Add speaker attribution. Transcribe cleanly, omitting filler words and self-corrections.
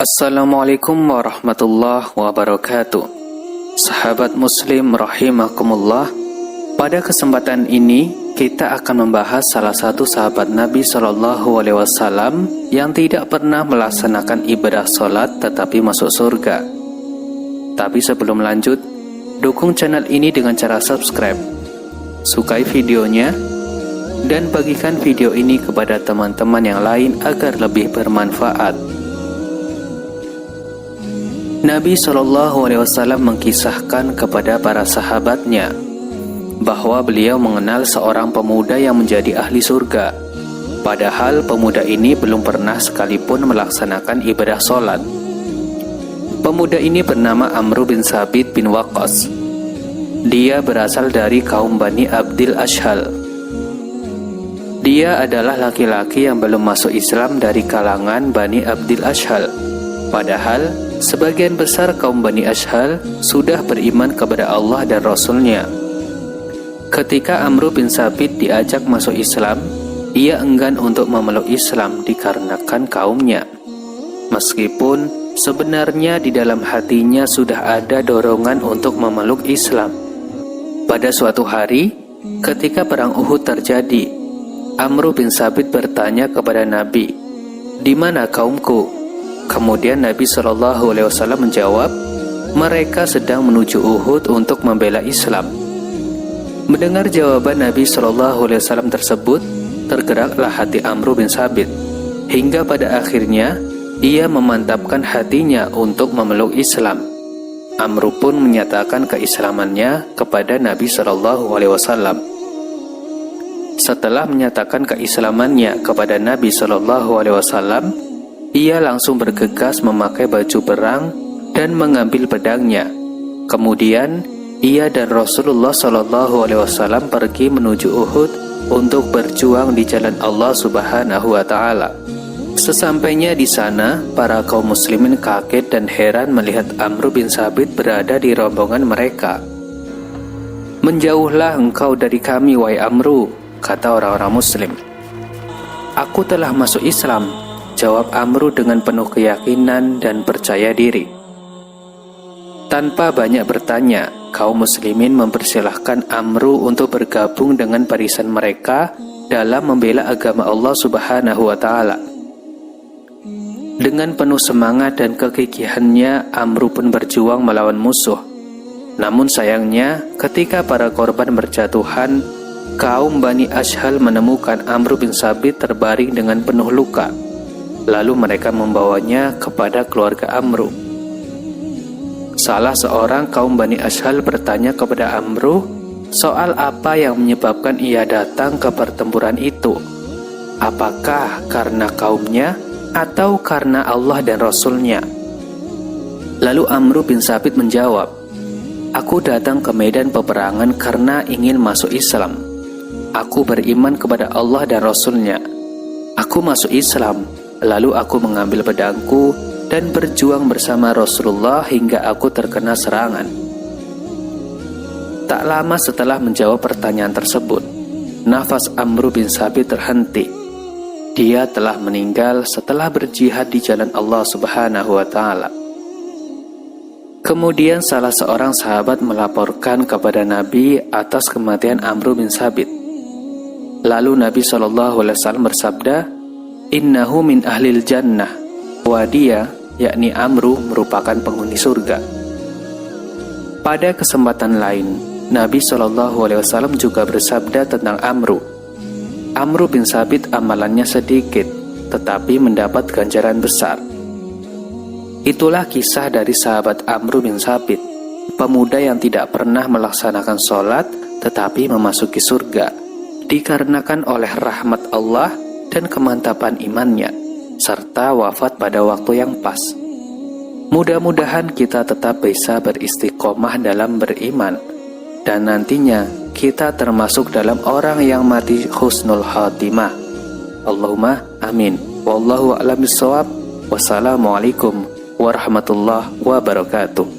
Speaker 1: Assalamualaikum warahmatullahi wabarakatuh. Sahabat muslim rahimakumullah, pada kesempatan ini kita akan membahas salah satu sahabat Nabi SAW yang tidak pernah melaksanakan ibadah sholat tetapi masuk surga. Tapi sebelum lanjut, dukung channel ini dengan cara subscribe, sukai videonya, dan bagikan video ini kepada teman-teman yang lain agar lebih bermanfaat. Nabi SAW mengkisahkan kepada para sahabatnya bahwa beliau mengenal seorang pemuda yang menjadi ahli surga, padahal pemuda ini belum pernah sekalipun melaksanakan ibadah sholat. Pemuda ini bernama Amr bin Thabit bin Waqqas. Dia berasal dari kaum Bani Abdil Ashhal. Dia adalah laki-laki yang belum masuk Islam dari kalangan Bani Abdil Ashhal, padahal sebagian besar kaum Bani Ashhal sudah beriman kepada Allah dan Rasul-Nya. Ketika Amr bin Thabit diajak masuk Islam, ia enggan untuk memeluk Islam dikarenakan kaumnya. Meskipun sebenarnya di dalam hatinya sudah ada dorongan untuk memeluk Islam. Pada suatu hari, ketika perang Uhud terjadi, Amr bin Thabit bertanya kepada Nabi, "Di mana kaumku?" Kemudian Nabi SAW menjawab, mereka sedang menuju Uhud untuk membela Islam. Mendengar jawaban Nabi SAW tersebut, tergeraklah hati Amr bin Thabit, hingga pada akhirnya ia memantapkan hatinya untuk memeluk Islam. Amr pun menyatakan keislamannya kepada Nabi SAW. Setelah menyatakan keislamannya kepada Nabi SAW, ia langsung bergegas memakai baju perang dan mengambil pedangnya. Kemudian ia dan Rasulullah SAW pergi menuju Uhud untuk berjuang di jalan Allah Subhanahu wa Ta'ala. Sesampainya di sana, para kaum muslimin kaget dan heran melihat Amr bin Thabit berada di rombongan mereka. "Menjauhlah engkau dari kami, wahai Amru," kata orang-orang muslim. "Aku telah masuk Islam," jawab Amr dengan penuh keyakinan dan percaya diri. Tanpa banyak bertanya, kaum muslimin mempersilahkan Amr untuk bergabung dengan barisan mereka dalam membela agama Allah Subhanahu wa Ta'ala. Dengan penuh semangat dan kegigihannya, Amr pun berjuang melawan musuh. Namun sayangnya, ketika para korban berjatuhan, kaum Bani Ashhal menemukan Amr bin Thabit terbaring dengan penuh luka. Lalu mereka membawanya kepada keluarga Amr. Salah seorang kaum Bani Ashhal bertanya kepada Amr soal apa yang menyebabkan ia datang ke pertempuran itu. Apakah karena kaumnya atau karena Allah dan Rasul-Nya? Lalu Amr bin Thabit menjawab, "Aku datang ke medan peperangan karena ingin masuk Islam. Aku beriman kepada Allah dan Rasul-Nya. Aku masuk Islam, lalu aku mengambil pedangku dan berjuang bersama Rasulullah hingga aku terkena serangan." Tak lama setelah menjawab pertanyaan tersebut, nafas Amr bin Thabit terhenti. Dia telah meninggal setelah berjihad di jalan Allah Subhanahu wa Ta'ala. Kemudian salah seorang sahabat melaporkan kepada Nabi atas kematian Amr bin Thabit. Lalu Nabi SAW bersabda, "Innahu min ahlil jannah," wa dia, yakni Amr, merupakan penghuni surga. Pada kesempatan lain, Nabi SAW juga bersabda tentang Amr, "Amr bin Thabit amalannya sedikit, tetapi mendapat ganjaran besar." Itulah kisah dari sahabat Amr bin Thabit, pemuda yang tidak pernah melaksanakan sholat tetapi memasuki surga, dikarenakan oleh rahmat Allah dan kemantapan imannya, serta wafat pada waktu yang pas. Mudah-mudahan kita tetap bisa beristiqomah dalam beriman, dan nantinya kita termasuk dalam orang yang mati husnul khatimah. Allahumma amin. Wallahu a'lam bishawab. Wassalamualaikum warahmatullahi wabarakatuh.